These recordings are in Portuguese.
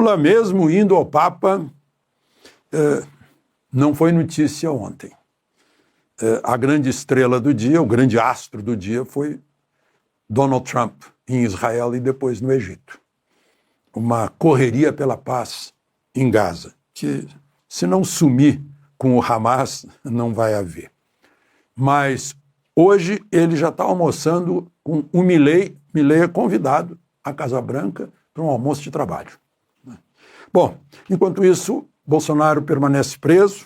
Lula, mesmo indo ao Papa, não foi notícia ontem. A grande estrela do dia, o grande astro do dia foi Donald Trump em Israel e depois no Egito. Uma correria pela paz em Gaza, que se não sumir com o Hamas, não vai haver. Mas hoje ele já está almoçando com o Milei. Milei é convidado à Casa Branca para um almoço de trabalho. Bom, enquanto isso, Bolsonaro permanece preso.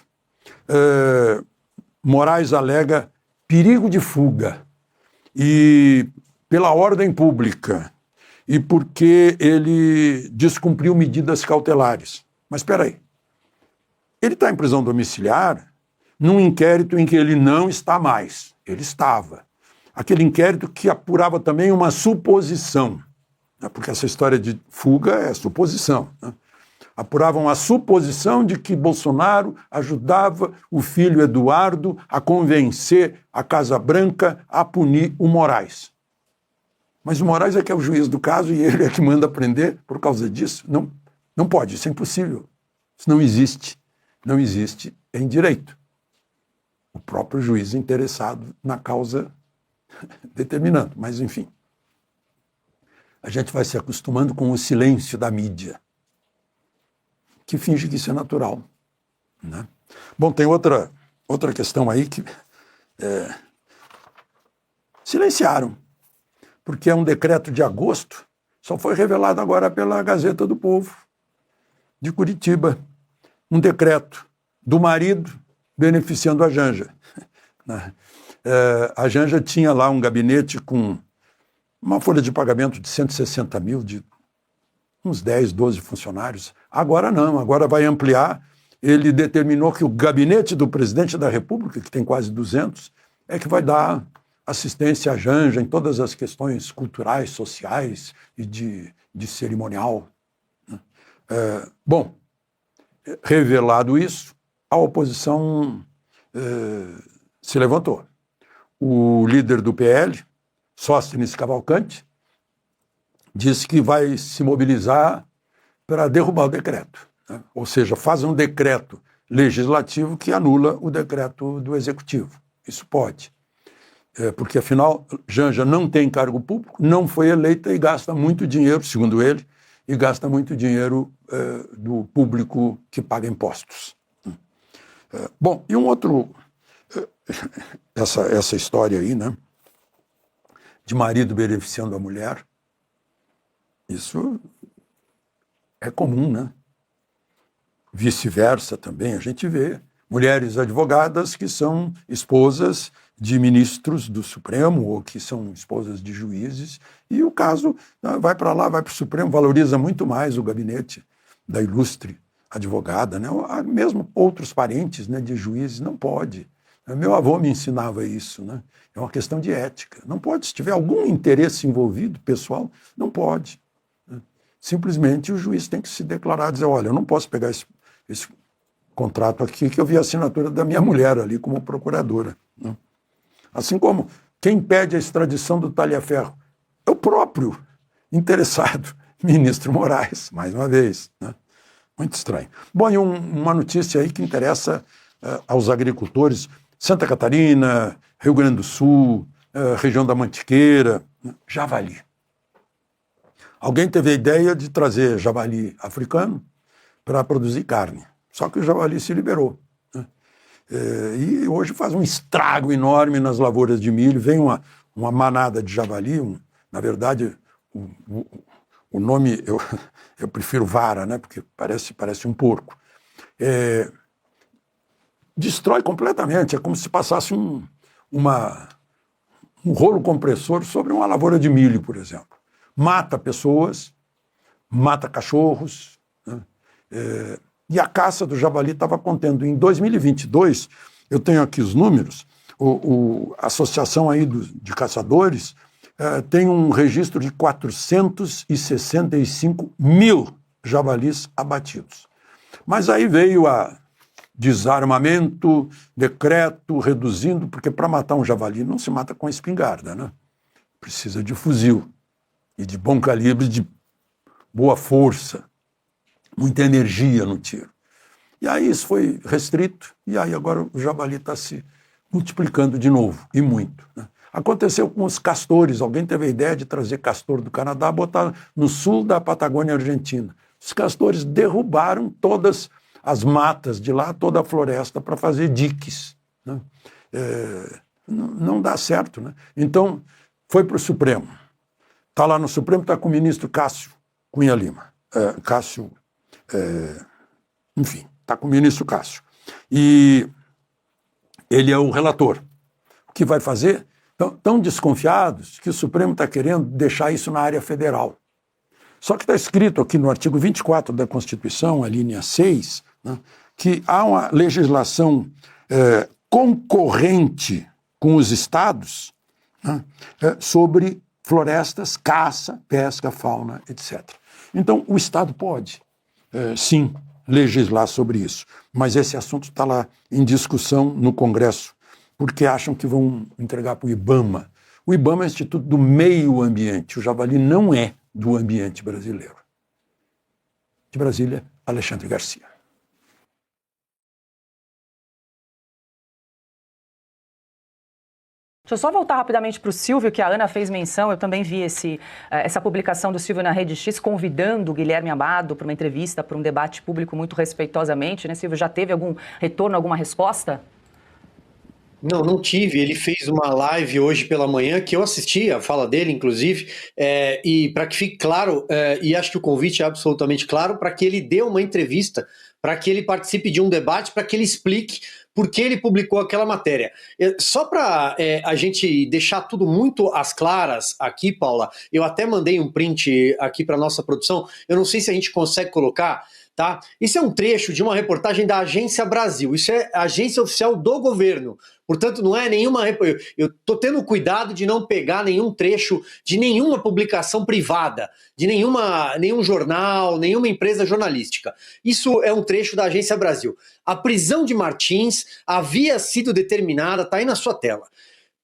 Moraes alega perigo de fuga e pela ordem pública e porque ele descumpriu medidas cautelares. Mas espera aí, ele está em prisão domiciliar num inquérito em que ele não está mais, ele estava. Aquele inquérito que apurava também uma suposição, né? Porque essa história de fuga é suposição, né? Apuravam a suposição de que Bolsonaro ajudava o filho Eduardo a convencer a Casa Branca a punir o Moraes. Mas o Moraes é que é o juiz do caso e ele é que manda prender por causa disso. Não pode, isso é impossível. Isso não existe. Não existe em direito. O próprio juiz interessado na causa determinando. Mas, enfim, a gente vai se acostumando com o silêncio da mídia, que finge que isso é natural, né? Bom, tem outra questão aí que silenciaram, porque é um decreto de agosto, só foi revelado agora pela Gazeta do Povo, de Curitiba. Um decreto do marido beneficiando a Janja. A Janja tinha lá um gabinete com uma folha de pagamento de 160 mil, de uns 10, 12 funcionários. Agora não, agora vai ampliar. Ele determinou que o gabinete do presidente da República, que tem quase 200, é que vai dar assistência à Janja em todas as questões culturais, sociais e de cerimonial. Bom, revelado isso, a oposição se levantou. O líder do PL, Sóstenes Cavalcante, disse que vai se mobilizar para derrubar o decreto, né? Ou seja, faz um decreto legislativo que anula o decreto do executivo. Isso pode. Porque, afinal, Janja não tem cargo público, não foi eleita e gasta muito dinheiro, segundo ele, e gasta muito dinheiro do público que paga impostos. Bom, e um outro... essa história aí, né? De marido beneficiando a mulher, isso é comum, né? Vice-versa também, a gente vê mulheres advogadas que são esposas de ministros do Supremo ou que são esposas de juízes e o caso vai para lá, vai para o Supremo, valoriza muito mais o gabinete da ilustre advogada, né? Mesmo outros parentes, né, de juízes, não pode. Meu avô me ensinava isso, né? É uma questão de ética. Não pode, se tiver algum interesse envolvido, pessoal, não pode. Simplesmente o juiz tem que se declarar, dizer, olha, eu não posso pegar esse contrato aqui que eu vi a assinatura da minha mulher ali como procuradora, né? Assim como quem pede a extradição do Talhaferro é o próprio interessado, ministro Moraes, mais uma vez, né? Muito estranho. Bom, e uma notícia aí que interessa aos agricultores, Santa Catarina, Rio Grande do Sul, região da Mantiqueira, javali. Alguém teve a ideia de trazer javali africano para produzir carne, só que o javali se liberou, né? E hoje faz um estrago enorme nas lavouras de milho, vem uma manada de javali, na verdade, o nome, eu prefiro vara, né? Porque parece um porco. Destrói completamente, é como se passasse um rolo compressor sobre uma lavoura de milho, por exemplo. Mata pessoas, mata cachorros, né? E a caça do javali estava contendo. Em 2022, eu tenho aqui os números, a associação aí de caçadores tem um registro de 465 mil javalis abatidos. Mas aí veio a desarmamento, decreto reduzindo, porque para matar um javali não se mata com espingarda, né? Precisa de fuzil e de bom calibre, de boa força. muita energia no tiro. E aí isso foi restrito, e aí agora o javali está se multiplicando de novo, e muito, né? Aconteceu com os castores. Alguém teve a ideia de trazer castor do Canadá, botar no sul da Patagônia Argentina. Os castores derrubaram todas as matas de lá, toda a floresta, para fazer diques, né? Não dá certo, né? Então, foi para o Supremo. Está lá no Supremo, está com o ministro Cássio Cunha Lima. Enfim, está com o ministro Cássio. E ele é o relator. O que vai fazer? Tão desconfiados que o Supremo está querendo deixar isso na área federal. Só que está escrito aqui no artigo 24 da Constituição, a linha 6, né, que há uma legislação concorrente com os estados, né, sobre florestas, caça, pesca, fauna, etc. Então, o Estado pode, sim, legislar sobre isso, mas esse assunto está lá em discussão no Congresso, porque acham que vão entregar para o IBAMA. O IBAMA é o Instituto do Meio Ambiente. O javali não é do ambiente brasileiro. De Brasília, Alexandre Garcia. Deixa eu só voltar rapidamente para o Silvio, que a Ana fez menção. Eu também vi essa publicação do Silvio na Rede X, convidando o Guilherme Amado para uma entrevista, para um debate público muito respeitosamente, né, Silvio? Já teve algum retorno, alguma resposta? Não tive. Ele fez uma live hoje pela manhã, que eu assisti a fala dele, inclusive, e para que fique claro, e acho que o convite é absolutamente claro, para que ele dê uma entrevista, para que ele participe de um debate, para que ele explique por que ele publicou aquela matéria. Só para a gente deixar tudo muito às claras aqui, Paula, eu até mandei um print aqui para nossa produção, eu não sei se a gente consegue colocar, tá? Isso é um trecho de uma reportagem da Agência Brasil, isso é a agência oficial do governo. Portanto, não é nenhuma... Eu estou tendo cuidado de não pegar nenhum trecho de nenhuma publicação privada, de nenhum jornal, nenhuma empresa jornalística. Isso é um trecho da Agência Brasil. A prisão de Martins havia sido determinada, está aí na sua tela,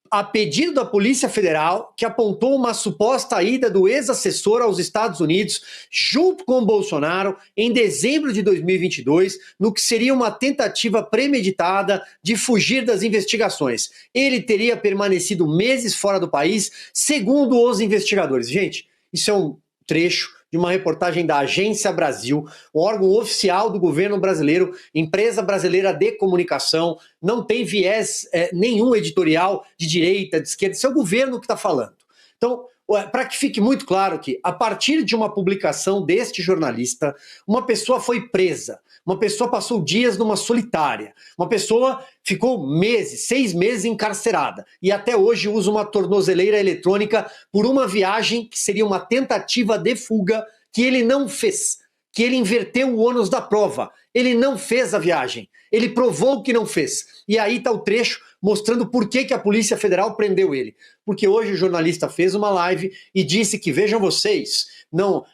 a pedido da Polícia Federal, que apontou uma suposta ida do ex-assessor aos Estados Unidos, junto com o Bolsonaro, em dezembro de 2022, no que seria uma tentativa premeditada de fugir das investigações. Ele teria permanecido meses fora do país, segundo os investigadores. Gente, isso é um trecho de uma reportagem da Agência Brasil, o órgão oficial do governo brasileiro, empresa brasileira de comunicação, não tem viés nenhum editorial de direita, de esquerda, isso é o governo que está falando. Então, para que fique muito claro que, a partir de uma publicação deste jornalista, uma pessoa foi presa, uma pessoa passou dias numa solitária, uma pessoa ficou meses, 6 meses encarcerada e até hoje usa uma tornozeleira eletrônica por uma viagem que seria uma tentativa de fuga que ele não fez, que ele inverteu o ônus da prova. Ele não fez a viagem, ele provou que não fez. E aí está o trecho mostrando por que a Polícia Federal prendeu ele. Porque hoje o jornalista fez uma live e disse que, vejam vocês,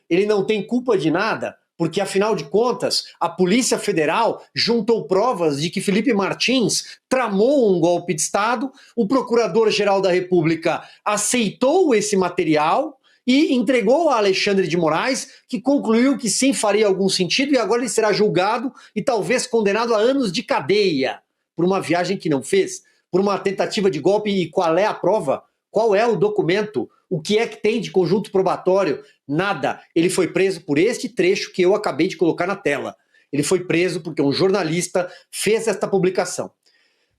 ele não tem culpa de nada, porque, afinal de contas, a Polícia Federal juntou provas de que Felipe Martins tramou um golpe de Estado, o Procurador-Geral da República aceitou esse material e entregou a Alexandre de Moraes, que concluiu que sim, faria algum sentido, e agora ele será julgado e talvez condenado a anos de cadeia por uma viagem que não fez, por uma tentativa de golpe. E qual é a prova? Qual é o documento? O que é que tem de conjunto probatório? Nada. Ele foi preso por este trecho que eu acabei de colocar na tela. Ele foi preso porque um jornalista fez esta publicação.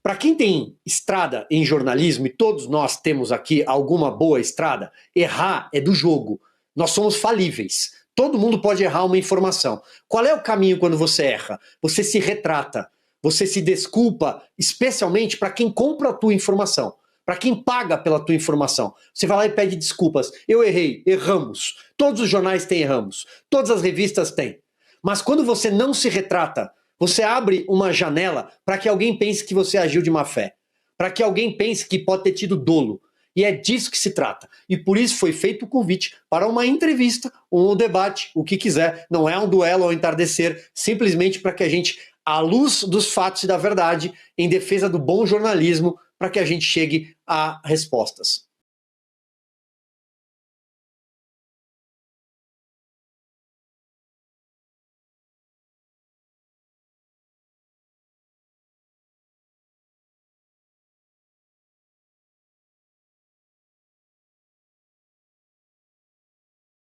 Para quem tem estrada em jornalismo, e todos nós temos aqui alguma boa estrada, errar é do jogo. Nós somos falíveis. Todo mundo pode errar uma informação. Qual é o caminho quando você erra? Você se retrata. Você se desculpa, especialmente para quem compra a tua informação, para quem paga pela tua informação. Você vai lá e pede desculpas. Eu errei, erramos. Todos os jornais têm erramos. Todas as revistas têm. Mas quando você não se retrata, você abre uma janela para que alguém pense que você agiu de má fé. Para que alguém pense que pode ter tido dolo. E é disso que se trata. E por isso foi feito o convite para uma entrevista, um debate, o que quiser. Não é um duelo ao entardecer, simplesmente para que a gente, à luz dos fatos e da verdade, em defesa do bom jornalismo, para que a gente chegue a respostas.